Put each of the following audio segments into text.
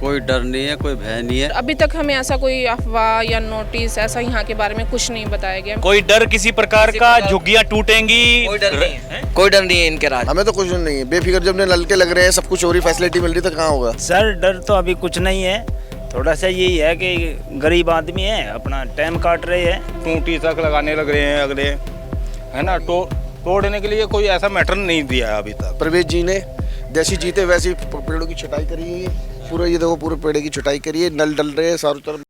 कोई डर नहीं है, कोई भय नहीं है। अभी तक हमें ऐसा कोई अफवाह या नोटिस ऐसा यहाँ के बारे में कुछ नहीं बताया गया। कोई डर किसी प्रकार का, झुग्गियां टूटेंगी, कोई डर नहीं है, कोई डर नहीं है इनके राज। हमें तो कुछ नहीं है, बेफिक्र जब नल के लग रहे हैं, सब कुछ और ही फैसिलिटी मिल रही तो कहाँ होगा। सर डर तो अभी कुछ नहीं है, थोड़ा सा यही है कि गरीब आदमी है, अपना टाइम काट रहे हैं। टूटी तक लगाने लग रहे हैं अगले, है ना। तोड़ने के लिए कोई ऐसा मैटर नहीं दिया है अभी तक। परवेज जी ने जैसी जीते वैसी पेड़ों की छटाई करी है, पूरा ये देखो पूरे पेड़ की छटाई करी है, नल डल रहे हैं चारों तरफ।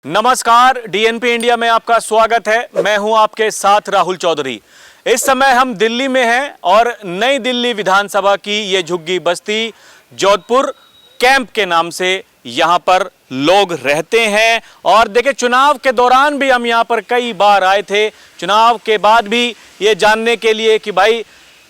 नमस्कार, डीएनपी इंडिया में आपका स्वागत है। मैं हूं आपके साथ राहुल चौधरी। इस समय हम दिल्ली में हैं और नई दिल्ली विधानसभा की ये झुग्गी बस्ती जोधपुर कैंप के नाम से यहाँ पर लोग रहते हैं। और देखिए, चुनाव के दौरान भी हम यहाँ पर कई बार आए थे, चुनाव के बाद भी ये जानने के लिए कि भाई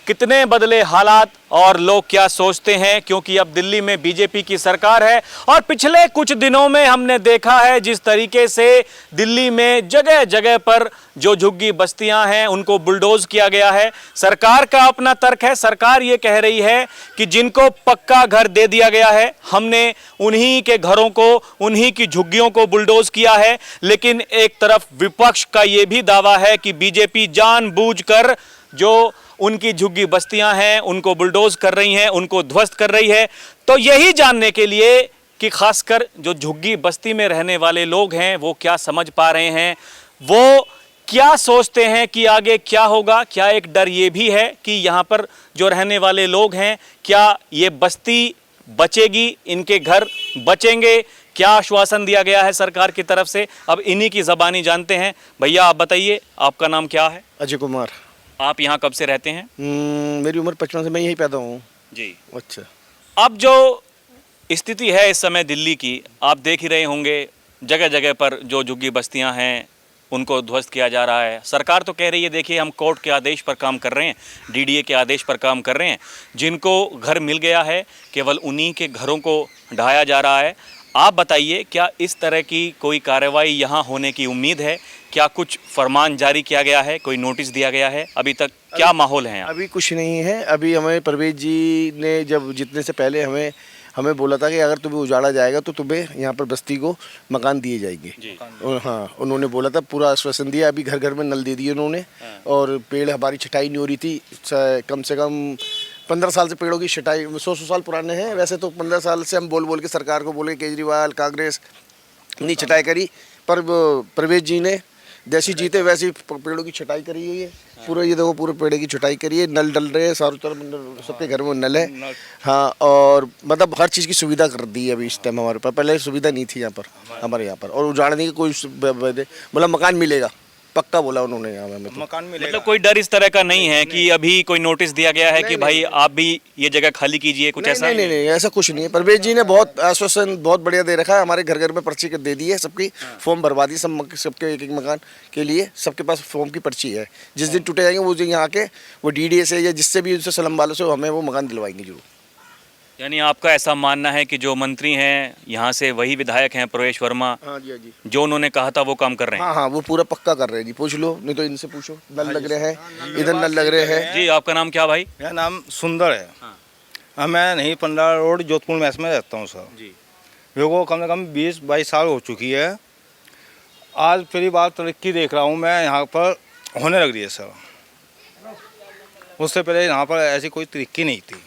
कितने बदले हालात और लोग क्या सोचते हैं, क्योंकि अब दिल्ली में बीजेपी की सरकार है। और पिछले कुछ दिनों में हमने देखा है जिस तरीके से दिल्ली में जगह जगह पर जो झुग्गी बस्तियां हैं उनको बुलडोज किया गया है। सरकार का अपना तर्क है, सरकार ये कह रही है कि जिनको पक्का घर दे दिया गया है, हमने उन्हीं के घरों को, उन्हीं की झुग्गियों को बुलडोज किया है। लेकिन एक तरफ विपक्ष का ये भी दावा है कि बीजेपी जानबूझकर जो उनकी झुग्गी बस्तियां हैं उनको बुलडोज कर रही हैं, उनको ध्वस्त कर रही है। तो यही जानने के लिए कि खासकर जो झुग्गी बस्ती में रहने वाले लोग हैं वो क्या समझ पा रहे हैं, वो क्या सोचते हैं कि आगे क्या होगा, क्या एक डर ये भी है कि यहाँ पर जो रहने वाले लोग हैं, क्या ये बस्ती बचेगी, इनके घर बचेंगे, क्या आश्वासन दिया गया है सरकार की तरफ से। अब इन्हीं की ज़बानी जानते हैं। भैया आप बताइए, आपका नाम क्या है? अजय कुमार। आप यहाँ कब से रहते हैं? मेरी उम्र 55 से, मैं यहीं पैदा हूँ जी। अच्छा। अब जो स्थिति है इस समय दिल्ली की, आप देख ही रहे होंगे, जगह जगह पर जो झुग्गी बस्तियां हैं उनको ध्वस्त किया जा रहा है। सरकार तो कह रही है देखिए हम कोर्ट के आदेश पर काम कर रहे हैं, डीडीए के आदेश पर काम कर रहे हैं, जिनको घर मिल गया है केवल उन्हीं के घरों को ढहाया जा रहा है। आप बताइए, क्या इस तरह की कोई कार्रवाई यहाँ होने की उम्मीद है? क्या कुछ फरमान जारी किया गया है, कोई नोटिस दिया गया है? अभी तक क्या माहौल है यहाँ? अभी कुछ नहीं है। अभी हमें परवेज जी ने जब जीतने से पहले हमें बोला था कि अगर तुम्हें उजाड़ा जाएगा तो तुम्हें यहाँ पर बस्ती को मकान दिए जाएंगे। हाँ, उन्होंने बोला था, पूरा आश्वासन दिया। अभी घर घर में नल दे दिए उन्होंने। और पेड़ हमारी छटाई नहीं हो रही थी, कम से कम 15 साल से पेड़ों की छटाई, 100 साल पुराने हैं वैसे तो। 15 साल से हम बोल के सरकार को बोले, केजरीवाल कांग्रेस नहीं छटाई करी, पर परवेज जी ने जैसी जीते वैसी पेड़ों की छटाई करी हुई है। पूरा ये देखो पूरे पेड़ की छटाई करी है, नल डल रहे हैं चारों तरफ, सबके घर में नल है। हाँ, और मतलब हर चीज़ की सुविधा कर दी है अभी इस टाइम हमारे पास। पहले सुविधा नहीं थी यहाँ पर, हमारे यहाँ पर। और उजाड़ने की कोई बोला मकान मिलेगा, पक्का बोला उन्होंने यहाँ में मकान मिलेगा। मतलब कोई डर इस तरह का नहीं है कि अभी कोई नोटिस दिया गया है कि भाई आप भी ये जगह खाली कीजिए, कुछ ऐसा? नहीं, ऐसा कुछ नहीं है। परवेज जी ने बहुत आश्वासन बहुत बढ़िया दे रखा है। हमारे घर घर में पर्ची दे दी है, सबकी फॉर्म भरवा दी, सबके एक मकान के लिए सबके पास फॉर्म की पर्ची है। जिस दिन टूटे जाएंगे वो यहाँ के वो डीडीए से या जिससे भी उनसे सलम वालों से हमें वो मकान दिलवाएंगे जरूर। यानी आपका ऐसा मानना है कि जो मंत्री हैं यहाँ से वही विधायक हैं प्रवेश वर्मा? हाँ जी, हाँ जी। जो उन्होंने कहा था वो काम कर रहे हैं? हाँ, वो पूरा पक्का कर रहे हैं जी। पूछ लो, नहीं तो इनसे पूछो। नल लग रहे हैं, इधर नल लग रहे हैं। जी, आपका नाम क्या भाई? मेरा नाम सुंदर है। हाँ, मैं नहीं, 15 रोड जोधपुर में इसमें रहता हूँ सर जी। मेरे को कम से कम 20-22 साल हो चुकी है। आज पहली बार तरक्की देख रहा हूँ मैं यहाँ पर होने लग रही है सर। उससे पहले यहाँ पर ऐसी कोई तरक्की नहीं थी।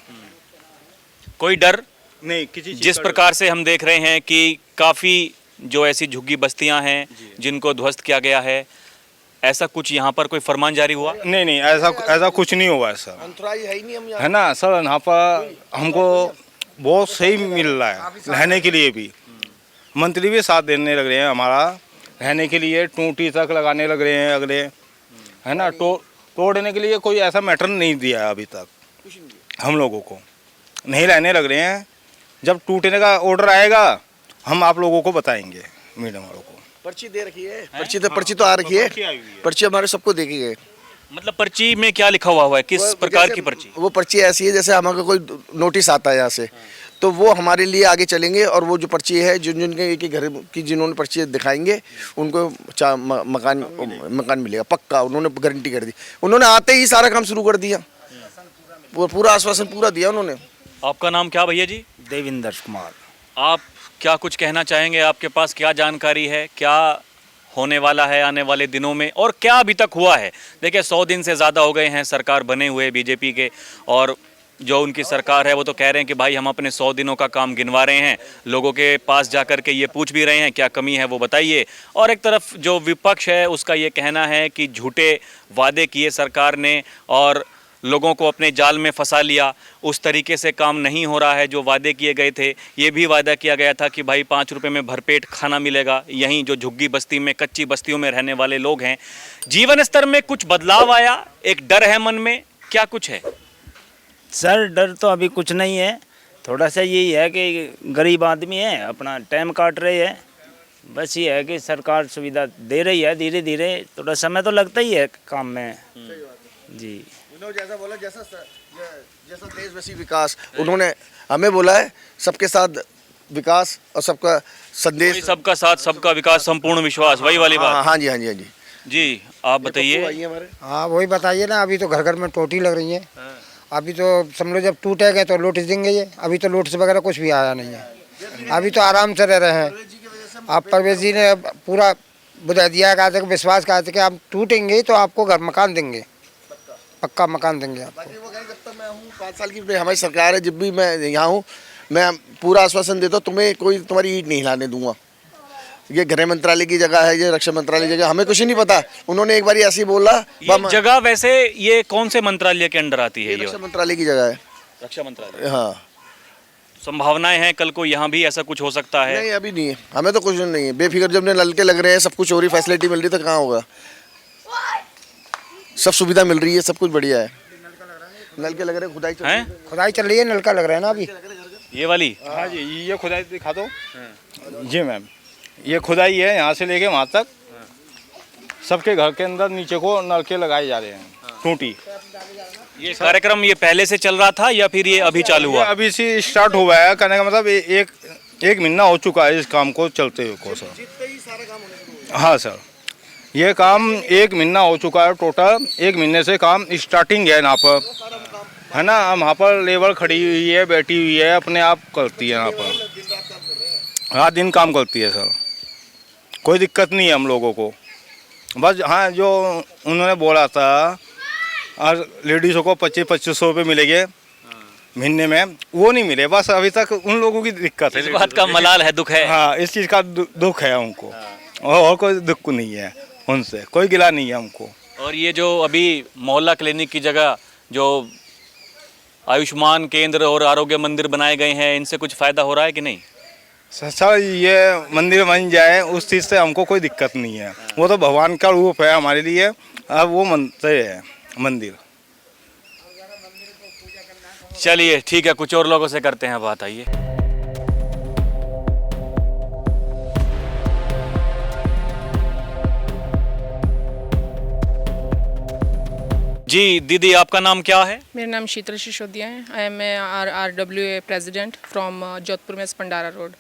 कोई डर नहीं किसी चीज़ जिस प्रकार से हम देख रहे हैं कि काफ़ी जो ऐसी झुग्गी बस्तियां हैं जिनको ध्वस्त किया गया है, ऐसा कुछ यहाँ पर कोई फरमान जारी हुआ? नहीं, ऐसा कुछ नहीं हुआ है सर। अंतराई है ही नहीं, हम है ना सर। यहाँ पर हमको बहुत सही मिल रहा है रहने के लिए भी। मंत्री भी साथ देने लग रहे हैं हमारा रहने के लिए। टूटी तक लगाने लग रहे हैं अगले, है ना। तोड़ने के लिए कोई ऐसा मैटर नहीं दिया है अभी तक हम लोगों को। नहीं रहने लग रहे हैं। जब टूटने का ऑर्डर आएगा हम आप लोगों को बताएंगे, मीडिया वालों को। पर्ची दे रखी है, पर्ची तो आ रखी है। पर्ची हमारे सबको देखी है। मतलब पर्ची में क्या लिखा हुआ है, किस प्रकार की पर्ची? वो पर्ची ऐसी है जैसे हमारे कोई नोटिस आता है यहाँ से, तो वो हमारे लिए आगे चलेंगे। और वो जो पर्ची है जिनके एक घर की जिन्होंने पर्ची दिखाएंगे उनको मकान मिलेगा पक्का। उन्होंने गारंटी कर दी। उन्होंने आते ही सारा काम शुरू कर दिया, पूरा आश्वासन पूरा दिया उन्होंने। आपका नाम क्या भैया जी? देविंदर कुमार। आप क्या कुछ कहना चाहेंगे? आपके पास क्या जानकारी है, क्या होने वाला है आने वाले दिनों में और क्या अभी तक हुआ है? देखिए 100 दिन से ज़्यादा हो गए हैं सरकार बने हुए बीजेपी के, और जो उनकी सरकार है वो तो कह रहे हैं कि भाई हम अपने 100 दिनों का काम गिनवा रहे हैं, लोगों के पास जा कर के ये पूछ भी रहे हैं क्या कमी है वो बताइए। और एक तरफ जो विपक्ष है उसका ये कहना है कि झूठे वादे किए सरकार ने और लोगों को अपने जाल में फंसा लिया, उस तरीके से काम नहीं हो रहा है जो वादे किए गए थे। ये भी वादा किया गया था कि भाई 5 रुपये में भरपेट खाना मिलेगा। यहीं जो झुग्गी बस्ती में, कच्ची बस्तियों में रहने वाले लोग हैं, जीवन स्तर में कुछ बदलाव आया, एक डर है मन में, क्या कुछ है? सर डर तो अभी कुछ नहीं है, थोड़ा सा यही है कि गरीब आदमी है, अपना टाइम काट रहे हैं। बस ये है कि सरकार सुविधा दे रही है, धीरे धीरे थोड़ा समय तो लगता ही है काम में जी। जैसा बोला, जैसा देश वैसी विकास, उन्होंने हमें बोला है सबके साथ विकास और सबका संदेश, सबका साथ सबका विकास संपूर्ण विश्वास, वही वाली बात। हाँ जी, हाँ जी, हाँ जी। जी आप बताइए। हाँ वही बताइए ना, अभी तो घर घर में टोटी लग रही है। अभी तो समझो जब टूटेगा तो नोटिस देंगे ये, अभी तो नोटिस वगैरह कुछ भी आया नहीं है, अभी तो आराम से रह रहे हैं। आप परवेज जी ने पूरा बुझा दिया है, कहा था कि विश्वास कहा था कि आप टूटेंगे तो आपको घर मकान देंगे, पक्का मकान देंगे आपको। वो कहें जब तक मैं हूँ 5 साल की हमारी सरकार है, जब भी मैं यहाँ हूँ मैं पूरा आश्वासन देता हूँ तुम्हें कोई तुम्हारी ईंट नहीं हिलाने दूंगा। ये गृह मंत्रालय की जगह है, ये रक्षा मंत्रालय की जगह, हमें कुछ नहीं पता। उन्होंने एक बार ऐसे ही बोला। ये जगह वैसे ये कौन से मंत्रालय के अंडर आती है? ये रक्षा मंत्रालय की जगह है। रक्षा मंत्रालय। हाँ, संभावनाएं हैं कल को यहाँ भी ऐसा कुछ हो सकता है? नहीं अभी नहीं है, हमें तो कुछ नहीं है, बेफिक्र। जब नल के लग रहे हैं, सब कुछ हो रही, फैसिलिटी मिल रही, तो कहाँ होगा? सब सुविधा मिल रही है, सब कुछ बढ़िया है। नल के लग रहे हैं, खुदाई चल रही है, नलका लग रहा है ना अभी। ये वाली? हाँ जी, ये खुदाई दिखा दो जी मैम। ये खुदाई है, यहाँ से लेके वहाँ तक सबके घर के अंदर नीचे को नलके लगाए जा रहे हैं, टूटी। ये कार्यक्रम ये पहले से चल रहा था या फिर ये अभी चालू हुआ? अभी से स्टार्ट हुआ है, कहने का मतलब एक महीना हो चुका है इस काम को चलते हुए को सर। हाँ सर, ये काम 1 महीना हो चुका है टोटल। 1 महीने से काम स्टार्टिंग है यहाँ पर, है ना। वहाँ पर लेबर खड़ी हुई है, बैठी हुई है, अपने आप करती है यहाँ पर, रात दिन काम करती है सर। कोई दिक्कत नहीं है हम लोगों को। बस हाँ, जो उन्होंने बोला था और लेडीज़ों को 2500 रुपये मिलेंगे महीने में, वो नहीं मिले। बस अभी तक उन लोगों की दिक्कत है, इस बात का मलाल है, दुख है। हाँ, इस चीज़ का दुख है उनको, और कोई दुख नहीं है उनसे, कोई गिला नहीं है हमको। और ये जो अभी मोहल्ला क्लिनिक की जगह जो आयुष्मान केंद्र और आरोग्य मंदिर बनाए गए हैं, इनसे कुछ फ़ायदा हो रहा है कि नहीं? सर ये मंदिर बन जाए उस चीज़ से हमको कोई दिक्कत नहीं है। वो तो भगवान का रूप है हमारे लिए, अब वो मनते है मंदिर। चलिए ठीक है, कुछ और लोगों से करते हैं बात, आइए। जी दीदी, आपका नाम क्या है? मेरा नाम शीतल सिसोदिया है। I am RWA president from Jodhpur में पंडारा रोड।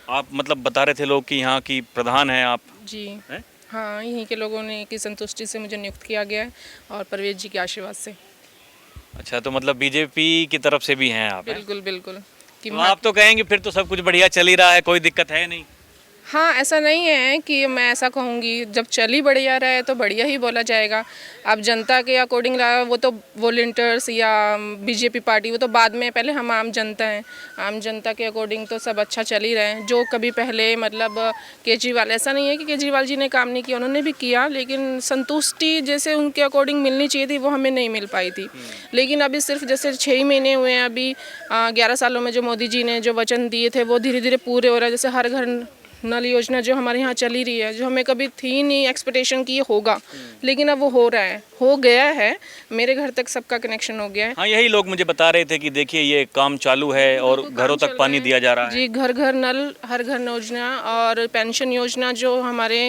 आप मतलब बता रहे थे लोग कि यहाँ की प्रधान हैं आप? जी हैं? हाँ, यहीं के लोगों ने की संतुष्टि से मुझे नियुक्त किया गया है और परवेज जी के आशीर्वाद से। अच्छा, तो मतलब बीजेपी की तरफ से भी हैं आप? बिल्कुल बिल्कुल। कि तो आप तो कहेंगे फिर तो सब कुछ बढ़िया चल ही रहा है, कोई दिक्कत है नहीं? हाँ, ऐसा नहीं है कि मैं ऐसा कहूँगी। जब चली बढ़िया रहे तो बढ़िया ही बोला जाएगा। अब जनता के अकॉर्डिंग रहा, वो तो वॉलंटियर्स या बीजेपी पार्टी, वो तो बाद में, पहले हम आम जनता हैं। आम जनता के अकॉर्डिंग तो सब अच्छा चल ही रहे हैं। जो कभी पहले मतलब केजरीवाल, ऐसा नहीं है कि केजरीवाल जी ने काम नहीं किया, उन्होंने भी किया, लेकिन संतुष्टि जैसे उनके अकॉर्डिंग मिलनी चाहिए थी वो हमें नहीं मिल पाई थी। लेकिन अभी सिर्फ जैसे 6 ही महीने हुए हैं, अभी 11 सालों में जो मोदी जी ने जो वचन दिए थे वो धीरे धीरे पूरे हो रहे हैं। जैसे हर घर नल योजना जो हमारे यहाँ चली रही है, जो हमें कभी थी नहीं एक्सपेक्टेशन की ये होगा, लेकिन अब वो हो रहा है, हो गया है। मेरे घर तक सबका कनेक्शन हो गया है। हाँ, यही लोग मुझे बता रहे थे कि देखिए ये काम चालू है और घरों तक पानी दिया जा रहा है। जी, घर घर नल, हर घर योजना और पेंशन योजना जो हमारे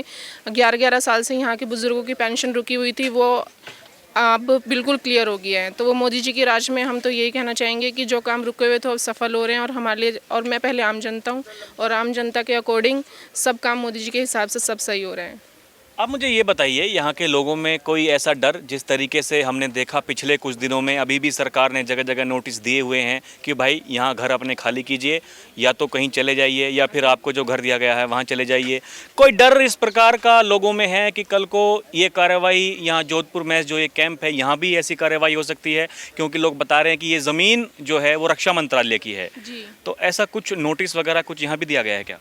11-11 साल से यहाँ के बुजुर्गों की पेंशन रुकी हुई थी, वो अब बिल्कुल क्लियर हो गया है। तो वो मोदी जी की राज में हम तो यही कहना चाहेंगे कि जो काम रुके हुए थे अब सफल हो रहे हैं। और हमारे लिए, और मैं पहले आम जनता हूँ और आम जनता के अकॉर्डिंग सब काम मोदी जी के हिसाब से सब सही हो रहे हैं। आप मुझे ये बताइए, यहाँ के लोगों में कोई ऐसा डर, जिस तरीके से हमने देखा पिछले कुछ दिनों में, अभी भी सरकार ने जगह जगह नोटिस दिए हुए हैं कि भाई यहाँ घर अपने खाली कीजिए, या तो कहीं चले जाइए, या फिर आपको जो घर दिया गया है वहाँ चले जाइए। कोई डर इस प्रकार का लोगों में है कि कल को ये कार्रवाई यहाँ जोधपुर में जो ये कैंप है यहाँ भी ऐसी कार्रवाई हो सकती है? क्योंकि लोग बता रहे हैं कि ये ज़मीन जो है वो रक्षा मंत्रालय की है, जी। तो ऐसा कुछ नोटिस वगैरह कुछ यहाँ भी दिया गया है क्या?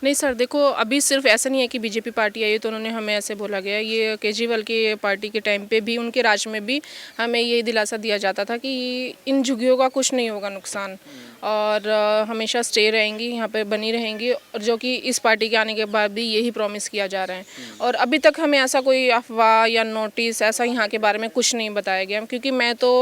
नहीं सर, देखो अभी सिर्फ ऐसा नहीं है कि बीजेपी पार्टी आई है तो उन्होंने हमें ऐसे बोला गया। ये केजरीवाल की पार्टी के टाइम पे भी, उनके राज में भी हमें यही दिलासा दिया जाता था कि इन झुग्गियों का कुछ नहीं होगा नुकसान, और हमेशा स्टे रहेंगी यहाँ पे, बनी रहेंगी, और जो कि इस पार्टी के आने के बाद भी यही प्रॉमिस किया जा रहा है। और अभी तक हमें ऐसा कोई अफवाह या नोटिस ऐसा यहाँ के बारे में कुछ नहीं बताया गया, क्योंकि मैं तो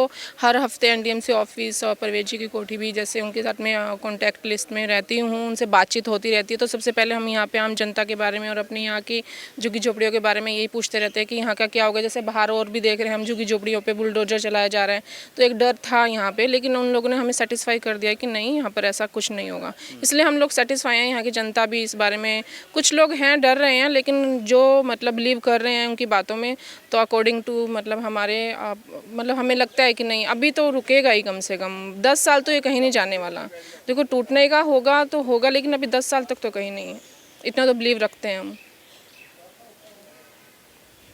हर हफ्ते एनडीएमसी ऑफिस और परवेज जी की कोठी भी जैसे उनके साथ में कॉन्टैक्ट लिस्ट में रहती हूँ, उनसे बातचीत होती रहती है। तो सबसे पहले हम यहाँ पे आम जनता के बारे में और अपने यहाँ की झुग्गी झोपड़ियों के बारे में यही पूछते रहते हैं कि यहाँ का क्या होगा। जैसे बाहर और भी देख रहे हैं हम, झुग्गी झोपड़ियों पे बुलडोजर चलाया जा रहा है, तो एक डर था यहाँ पे, लेकिन उन लोगों ने हमें सेटिस्फाई कर दिया कि नहीं, यहाँ पर ऐसा कुछ नहीं होगा। इसलिए हम लोग सेटिस्फाई हैं, यहाँ की जनता भी इस बारे में। कुछ लोग हैं डर रहे हैं, लेकिन जो मतलब बिलीव कर रहे हैं उनकी बातों में, तो अकॉर्डिंग टू मतलब हमारे मतलब हमें लगता है कि नहीं, अभी तो रुकेगा ही कम से कम 10 साल तो ये कहीं नहीं जाने वाला। देखो टूटने का होगा तो होगा, लेकिन अभी 10 साल तक तो कहीं नहीं है, इतना तो बिलीव रखते हैं हम।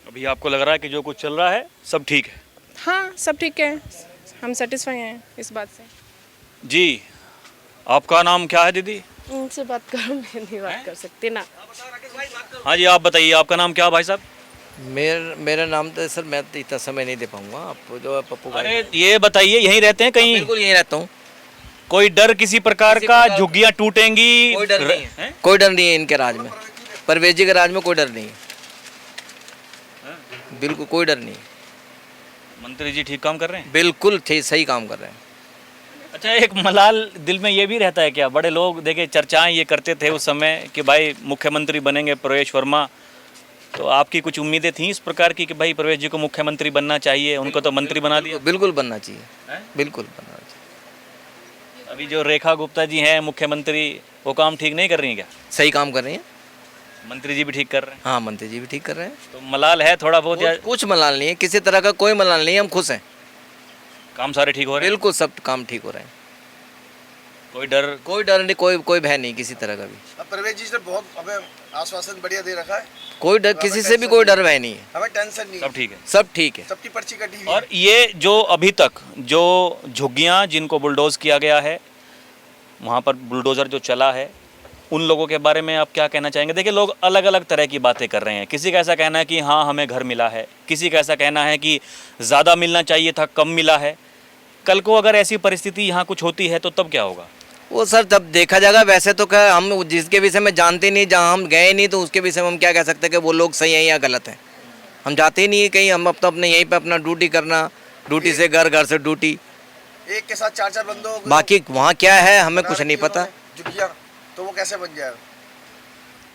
अभी आपको लग रहा है कि जो कुछ चल रहा है सब ठीक है? हाँ, सब ठीक है, हम सेटिस्फाई हैं इस बात से। जी, आपका नाम क्या है दीदी? उनसे बात करो, मैं नहीं बात कर सकती ना। हाँ जी, आप बताइए, आपका नाम क्या है भाई साहब? मेरा नाम तो सर मैं तो इतना समय नहीं दे पाऊंगा आपको, जो पप्पू भाई। अरे ये बताइए, यहीं रहते हैं कहीं? बिल्कुल यहीं रहता हूँ। कोई डर किसी प्रकार का, झुग्गियां टूटेंगी? कोई डर नहीं है, कोई डर नहीं है इनके राज में, परवेज जी के राज में कोई डर नहीं है, बिल्कुल कोई डर नहीं है। मंत्री जी ठीक काम कर रहे हैं? बिल्कुल सही काम कर रहे हैं। अच्छा, एक मलाल दिल में ये भी रहता है क्या? बड़े लोग देखे चर्चाएं ये करते थे उस समय कि भाई मुख्यमंत्री बनेंगे प्रवेश वर्मा, तो आपकी कुछ उम्मीदें थी इस प्रकार की कि भाई प्रवेश जी को मुख्यमंत्री बनना चाहिए, उनको तो मंत्री बना दिया? बिल्कुल बनना चाहिए, बिल्कुल बनना चाहिए। अभी जो रेखा गुप्ता जी हैं मुख्यमंत्री, वो काम ठीक नहीं कर रही हैं क्या? सही काम कर रही हैं। मंत्री जी भी ठीक कर रहे हैं? हाँ, मंत्री जी भी ठीक कर रहे हैं। तो मलाल है थोड़ा बहुत या कुछ मलाल नहीं है, किसी तरह का कोई मलाल नहीं है, हम खुश हैं। काम सारे ठीक हो रहे हैं? बिल्कुल सब काम ठीक हो रहे हैं, कोई डर नहीं, कोई भय नहीं किसी तरह का भी। परवेज जी ने बहुत हमें आश्वासन बढ़िया दे रखा है, कोई डर, किसी से भी कोई डर भय नहीं है, हमें टेंशन नहीं, सब ठीक है? सब ठीक है। सबकी पर्ची कटी हुई। और ये जो अभी तक जो झुग्गियां जिनको बुलडोज किया गया है, वहाँ पर बुलडोज़र जो चला है, उन लोगों के बारे में आप क्या कहना चाहेंगे? देखिए, लोग अलग अलग तरह की बातें कर रहे हैं। किसी का ऐसा कहना है कि हाँ हमें घर मिला है, किसी का ऐसा कहना है कि ज़्यादा मिलना चाहिए था, कम मिला है। कल को अगर ऐसी परिस्थिति यहाँ कुछ होती है तो तब क्या होगा? वो सर तब देखा जाएगा। वैसे तो क्या, हम जिसके विषय में जानते नहीं, जहाँ हम गए नहीं, तो उसके विषय में हम क्या कह सकते हैं कि वो लोग सही हैं या गलत हैं। हम जाते ही नहीं है कहीं, हम तो अपने यहीं पे अपना ड्यूटी करना, ड्यूटी से घर, घर से ड्यूटी, एक के साथ 4-4 बंदों, बाकी वहाँ क्या है हमें कुछ नहीं पता। झुग्गियां तो वो कैसे बन जाएगा?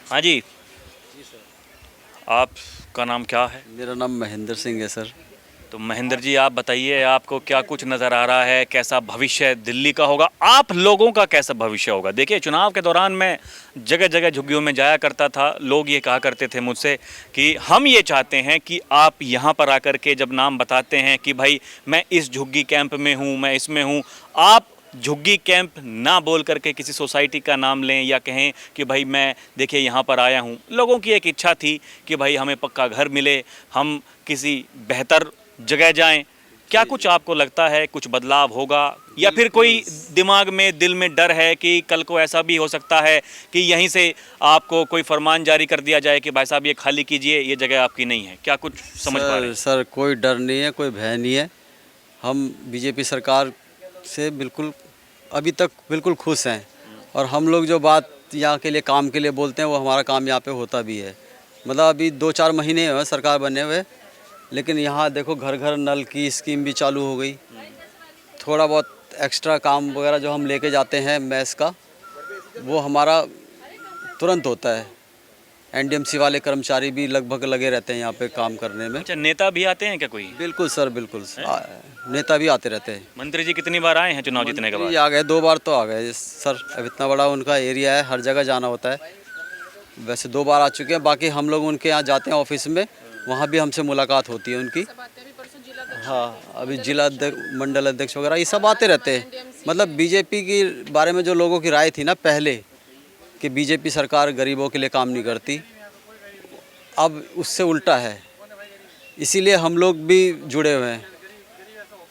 हाँ जी, आपका नाम क्या है? मेरा नाम महेंद्र सिंह है सर। तो महेंद्र जी, आप बताइए, आपको क्या कुछ नज़र आ रहा है? कैसा भविष्य दिल्ली का होगा? आप लोगों का कैसा भविष्य होगा? देखिए, चुनाव के दौरान मैं जगह जगह झुग्गियों में जाया करता था। लोग ये कहा करते थे मुझसे कि हम ये चाहते हैं कि आप यहाँ पर आकर के जब नाम बताते हैं कि भाई मैं इस झुग्गी कैंप में हूँ, मैं इसमें हूँ, आप झुग्गी कैंप ना बोल करके किसी सोसाइटी का नाम लें या कहें कि भाई मैं देखिए यहाँ पर आया हूँ। लोगों की एक इच्छा थी कि भाई हमें पक्का घर मिले, हम किसी बेहतर जगह जाएं। क्या कुछ आपको लगता है कुछ बदलाव होगा, या फिर कोई दिमाग में, दिल में डर है कि कल को ऐसा भी हो सकता है कि यहीं से आपको कोई फरमान जारी कर दिया जाए कि भाई साहब ये खाली कीजिए, ये जगह आपकी नहीं है? क्या कुछ समझ पा रहे हैं? सर कोई डर नहीं है, कोई भय नहीं है। हम बीजेपी सरकार से बिल्कुल अभी तक बिल्कुल खुश हैं, और हम लोग जो बात यहाँ के लिए, काम के लिए बोलते हैं, वो हमारा काम यहाँ पे होता भी है। मतलब अभी 2-4 महीने हुए सरकार बनने हुए, लेकिन यहाँ देखो घर घर नल की स्कीम भी चालू हो गई। थोड़ा बहुत एक्स्ट्रा काम वगैरह जो हम लेके जाते हैं मैस का, वो हमारा तुरंत होता है। एनडीएमसी वाले कर्मचारी भी लगभग लगे रहते हैं यहाँ पे काम करने में। अच्छा, नेता भी आते हैं क्या कोई? बिल्कुल सर, बिल्कुल नेता भी आते रहते हैं। मंत्री जी कितनी बार आए हैं चुनाव जीतने के बाद? आ गए, 2 बार तो आ गए सर। अब इतना बड़ा उनका एरिया है, हर जगह जाना होता है। वैसे 2 बार आ चुके हैं। बाकी हम लोग उनके यहाँ जाते हैं ऑफिस में, वहाँ भी हमसे मुलाकात होती है उनकी। हाँ, अभी जिला अध्यक्ष, मंडल अध्यक्ष वगैरह ये सब आते रहते हैं। मतलब बीजेपी के बारे में जो लोगों की राय थी ना पहले कि बीजेपी सरकार गरीबों के लिए काम नहीं करती, अब उससे उल्टा है। इसीलिए हम लोग भी जुड़े हुए हैं।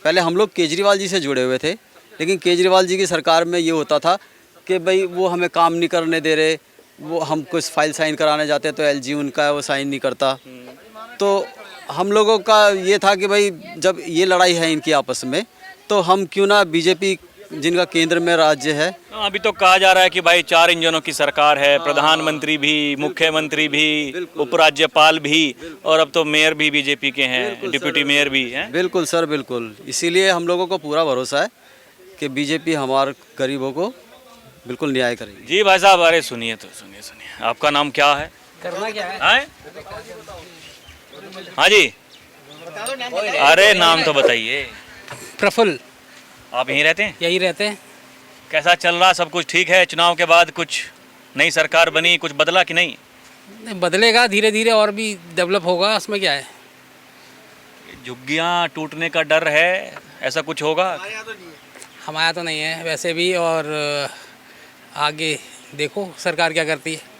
पहले हम लोग केजरीवाल जी से जुड़े हुए थे, लेकिन केजरीवाल जी की सरकार में ये होता था कि भाई वो हमें काम नहीं करने दे रहे, वो हम कुछ फाइल साइन कराने जाते हैं तो एलजी उनका है वो साइन नहीं करता। तो हम लोगों का ये था कि भाई जब ये लड़ाई है इनकी आपस में, तो हम क्यों ना बीजेपी जिनका केंद्र में राज्य है। अभी तो कहा जा रहा है कि भाई 4 इंजनों की सरकार है, प्रधानमंत्री भी, मुख्यमंत्री भी, उपराज्यपाल भी, और अब तो मेयर भी बीजेपी के हैं, डिप्टी मेयर भी हैं। बिल्कुल सर, बिल्कुल। इसीलिए हम लोगों को पूरा भरोसा है कि बीजेपी हमारे गरीबों को बिल्कुल न्याय करेगी। जी भाई साहब, अरे सुनिए तो सुनिए, आपका नाम क्या है? करना क्या है? हैं? हाँ जी, अरे नाम तो बताइए। प्रफुल्ल। आप यहीं रहते हैं? यही रहते हैं। कैसा चल रहा, सब कुछ ठीक है? चुनाव के बाद कुछ नई सरकार बनी, कुछ बदला कि नहीं? बदलेगा धीरे धीरे और भी डेवलप होगा, उसमें क्या है। झुग्गियाँ टूटने का डर है, ऐसा कुछ होगा? हमारा तो नहीं है वैसे भी, और आगे देखो सरकार क्या करती है।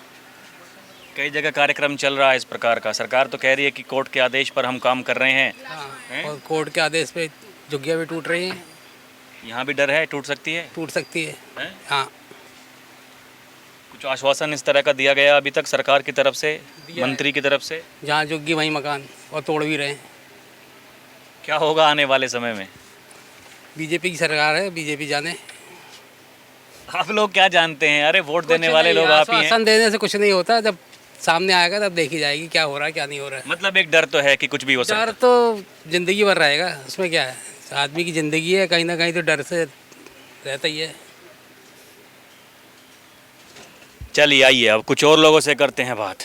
कई जगह कार्यक्रम चल रहा है इस प्रकार का। सरकार तो कह रही है कि कोर्ट के आदेश पर हम काम कर रहे हैं। हाँ, और कोर्ट के आदेश पे झुग्गियाँ भी टूट रही हैं। यहाँ भी डर है टूट सकती है? टूट सकती है। हैं? हाँ, कुछ आश्वासन इस तरह का दिया गया अभी तक सरकार की तरफ से, मंत्री की तरफ से? जहाँ झुग्गी वहीं मकान, और तोड़ भी रहे हैं। क्या होगा आने वाले समय में? बीजेपी की सरकार है, बीजेपी जाने। आप लोग क्या जानते हैं? अरे वोट देने वाले लोग आप ही हैं। आश्वासन देने से कुछ नहीं होता, जब सामने आएगा तब देखी जाएगी क्या हो रहा है क्या नहीं हो रहा है। मतलब एक डर तो है कि कुछ भी हो सकता है। डर तो जिंदगी भर रहेगा, उसमें क्या है, आदमी की ज़िंदगी है, कहीं ना कहीं तो डर से रहता ही है। चलिए आइए अब कुछ और लोगों से करते हैं बात।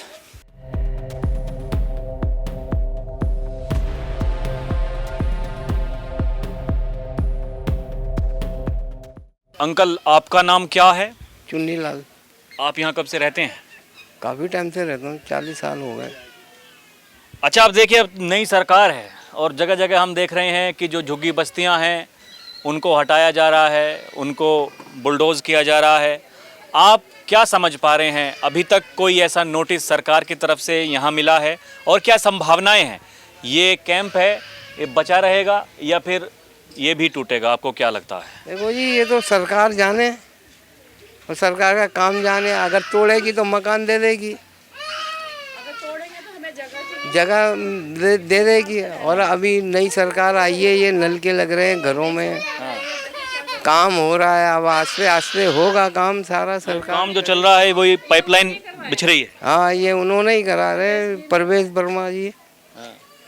अंकल, आपका नाम क्या है? चुन्नी लाल। आप यहाँ कब से रहते हैं? काफ़ी टाइम से रहता हूँ, 40 साल हो गए। अच्छा, अब देखिए, अब नई सरकार है और जगह जगह हम देख रहे हैं कि जो झुग्गी बस्तियां हैं उनको हटाया जा रहा है, उनको बुलडोज किया जा रहा है। आप क्या समझ पा रहे हैं, अभी तक कोई ऐसा नोटिस सरकार की तरफ से यहाँ मिला है? और क्या संभावनाएं हैं? ये कैंप है, ये बचा रहेगा या फिर ये भी टूटेगा? आपको क्या लगता है? देखो जी, ये तो सरकार जाने और सरकार का काम जाने। अगर तोड़ेगी तो मकान दे देगी, जगह दे देगी। और अभी नई सरकार आई है, ये नल के लग रहे हैं घरों में, काम हो रहा है। अब आस्ते आस्ते होगा काम सारा। सरकार काम जो चल रहा है वही पाइपलाइन बिछ रही है। हाँ, ये उन्होंने ही करा रहे, परवेश वर्मा जी।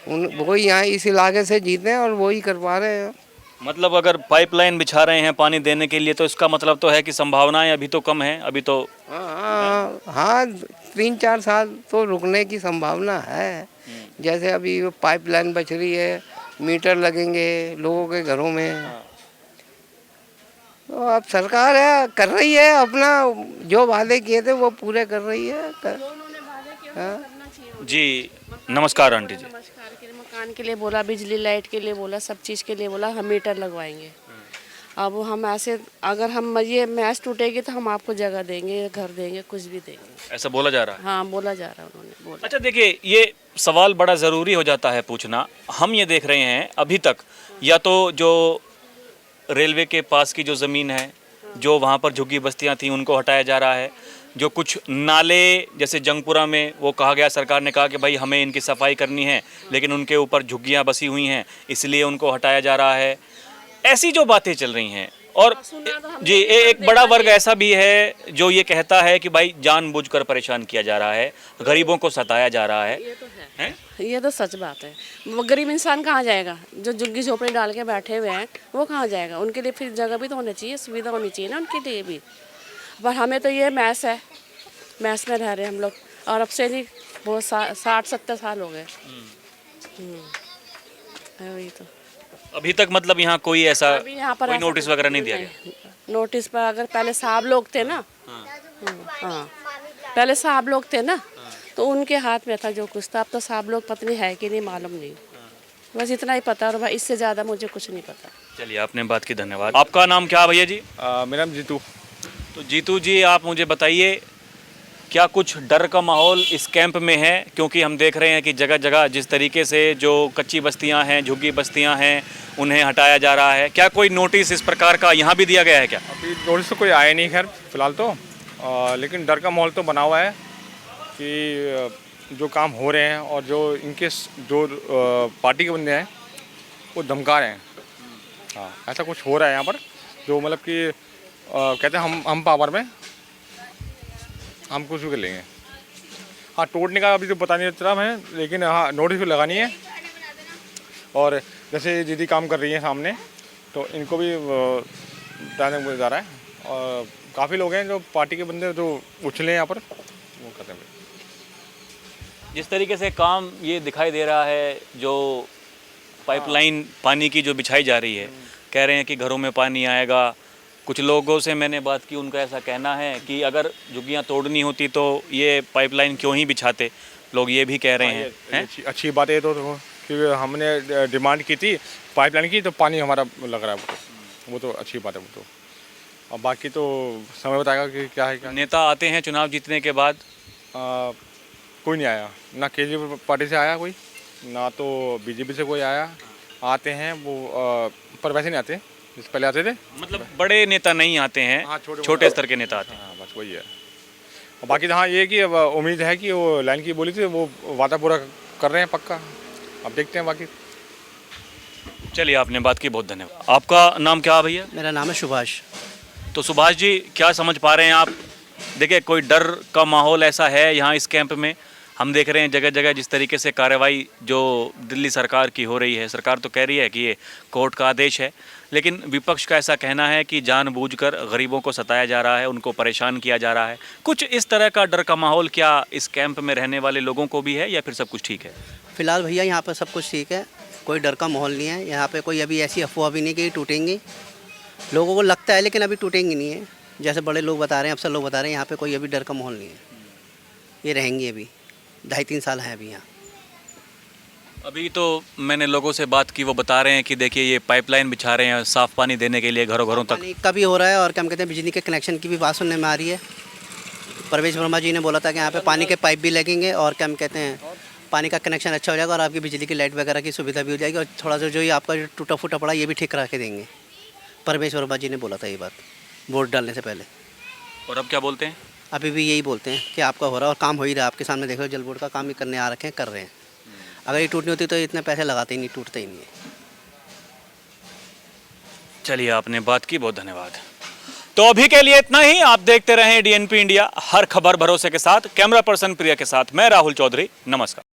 वही यहाँ इस इलाके से जीते हैं और वही करवा रहे हैं। मतलब अगर पाइपलाइन बिछा रहे हैं पानी देने के लिए, तो इसका मतलब तो है कि संभावनाएं अभी तो कम हैं। अभी तो हाँ, 3-4 साल तो रुकने की संभावना है। जैसे अभी पाइपलाइन बच रही है, मीटर लगेंगे लोगों के घरों में। तो अब सरकार है, कर रही है अपना, जो वादे किए थे वो पूरे कर रही है। जी, नमस्कार आंटी जी। नमस्कार। के मकान के लिए बोला, बिजली लाइट के लिए बोला, सब चीज़ के लिए बोला, हम मीटर लगवाएंगे। अब हम ऐसे, अगर हम ये मैच टूटेगी तो हम आपको जगह देंगे, घर देंगे, कुछ भी देंगे, ऐसा बोला जा रहा है? हाँ, बोला जा रहा है, उन्होंने बोला। अच्छा देखिए, ये सवाल बड़ा ज़रूरी हो जाता है पूछना। हम ये देख रहे हैं अभी तक, या तो जो रेलवे के पास की जो ज़मीन है, जो वहाँ पर झुग्गी बस्तियाँ थी, उनको हटाया जा रहा है। जो कुछ नाले जैसे जंगपुरा में, वो कहा गया, सरकार ने कहा कि भाई हमें इनकी सफाई करनी है, लेकिन उनके ऊपर झुग्गियाँ बसी हुई हैं, इसलिए उनको हटाया जा रहा है। ऐसी जो बातें चल रही हैं। और जी, एक बड़ा वर्ग ऐसा भी है जो ये कहता है कि भाई जानबूझकर परेशान किया जा रहा है, गरीबों को सताया जा रहा है। ये तो है, ये तो सच बात है। वो गरीब इंसान कहाँ जाएगा? जो झुग्गी झोपड़ी डाल के बैठे हुए हैं, वो कहाँ जाएगा? उनके लिए फिर जगह भी तो होनी चाहिए, सुविधा होनी चाहिए ना उनके लिए भी। पर हमें तो ये मैस है, मैस में रह रहे हैं हम लोग, और अब से नहीं, बहुत 60-70 साल हो गए। वही तो। अभी तक मतलब यहाँ कोई ऐसा अभी यहाँ पर कोई ऐसा नोटिस वगैरह नहीं दिया गया? नोटिस पर अगर पहले साहब लोग थे ना, हाँ, पहले साहब लोग थे ना, तो उनके हाथ में था जो कुछ था। अब तो साहब लोग पत्नी है कि नहीं मालूम नहीं, बस इतना ही पता, और भाई इससे ज़्यादा मुझे कुछ नहीं पता। चलिए, आपने बात की, धन्यवाद। आपका नाम क्या है भैया जी? मेरा नाम जीतू। तो जीतू जी, आप मुझे बताइए, क्या कुछ डर का माहौल इस कैंप में है? क्योंकि हम देख रहे हैं कि जगह जगह जिस तरीके से जो कच्ची बस्तियां हैं, झुग्गी बस्तियां हैं, उन्हें हटाया जा रहा है। क्या कोई नोटिस इस प्रकार का यहाँ भी दिया गया है क्या? अभी नोटिस तो कोई आया नहीं खैर फिलहाल तो, लेकिन डर का माहौल तो बना हुआ है कि जो काम हो रहे हैं और जो इनके जो पार्टी के बंदे हैं वो धमका रहे हैं। हाँ, ऐसा कुछ हो रहा है यहाँ पर, जो मतलब कि कहते हैं हम पावर में हम कुछ भी कर लेंगे। हाँ, तोड़ने का अभी तो पता नहीं चला है, लेकिन हाँ नोटिस भी लगानी है। और जैसे दीदी काम कर रही हैं सामने, तो इनको भी बताने जा रहा है। और काफ़ी लोग हैं जो पार्टी के बंदे जो उछले यहाँ पर वो करते हैं। जिस तरीके से काम ये दिखाई दे रहा है, जो पाइपलाइन पानी की जो बिछाई जा रही है, कह रहे हैं कि घरों में पानी आएगा। कुछ लोगों से मैंने बात की, उनका ऐसा कहना है कि अगर झुग्गियाँ तोड़नी होती तो ये पाइपलाइन क्यों ही बिछाते, लोग ये भी कह रहे हैं। अच्छी बात है तो क्योंकि हमने डिमांड की थी पाइपलाइन की, तो पानी हमारा लग रहा है, वो तो अच्छी बात है। वो तो और बाकी तो समय बताएगा कि क्या है क्या। नेता आते हैं चुनाव जीतने के बाद? कोई नहीं आया, ना केजरीवाल पार्टी से आया कोई, ना तो बीजेपी से कोई आया। आते हैं वो पर वैसे नहीं आते जैसे पहले आते थे। मतलब बड़े नेता नहीं आते हैं, हाँ, छोटे स्तर के नेता आते हैं। हाँ, बस वही है। और बाकी तो हाँ ये है कि अब उम्मीद है कि वो लाइन की बोली थी वो वादा पूरा कर रहे हैं पक्का। अब देखते हैं बाकी। चलिए, आपने बात की, बहुत धन्यवाद। आपका नाम क्या है भैया? मेरा नाम है सुभाष। तो सुभाष जी, क्या समझ पा रहे हैं आप? देखिए, कोई डर का माहौल ऐसा है यहाँ इस कैंप में। हम देख रहे हैं जगह जगह जिस तरीके से कार्रवाई जो दिल्ली सरकार की हो रही है। सरकार तो कह रही है कि ये कोर्ट का आदेश है, लेकिन विपक्ष का ऐसा कहना है कि जानबूझकर गरीबों को सताया जा रहा है, उनको परेशान किया जा रहा है। कुछ इस तरह का डर का माहौल क्या इस कैंप में रहने वाले लोगों को भी है, या फिर सब कुछ ठीक है? फिलहाल भैया यहाँ पर सब कुछ ठीक है, कोई डर का माहौल नहीं है। यहाँ पे कोई अभी ऐसी अफवाह भी नहीं कि टूटेंगी। लोगों को लगता है लेकिन अभी टूटेंगी नहीं है। जैसे बड़े लोग बता रहे हैं, अफसर लोग बता रहे हैं, यहाँ पे कोई अभी डर का माहौल नहीं है। ये रहेंगी अभी 2.5-3 साल है अभी यहाँ। अभी तो मैंने लोगों से बात की, वो बता रहे हैं कि देखिए ये पाइपलाइन बिछा रहे हैं साफ़ पानी देने के लिए घरों घरों तक। पानी का भी हो रहा है और क्या कहते हैं बिजली के कनेक्शन की भी बात सुनने में आ रही है। परवेश वर्मा जी ने बोला था कि यहाँ पे पानी के पाइप भी लगेंगे और क्या कहते हैं पानी का कनेक्शन अच्छा हो जाएगा और आपकी बिजली की लाइट वगैरह की सुविधा भी हो जाएगी और थोड़ा सा जो ये आपका जो टूटा फूटा पड़ा ये भी ठीक करा के देंगे। परवेश वर्मा जी ने बोला था ये बात वोट डालने से पहले। और अब क्या बोलते हैं? अभी भी यही बोलते हैं कि आपका हो रहा है और काम हो ही रहा है। आपके सामने देखो, जल बोर्ड का काम ही करने आ रखे हैं, कर रहे हैं। अगर ये टूटनी होती तो इतने पैसे लगाते ही नहीं, टूटते ही नहीं है। चलिए, आपने बात की, बहुत धन्यवाद। तो अभी के लिए इतना ही। आप देखते रहें DNP इंडिया, हर खबर भरोसे के साथ। कैमरा पर्सन प्रिया के साथ मैं राहुल चौधरी, नमस्कार।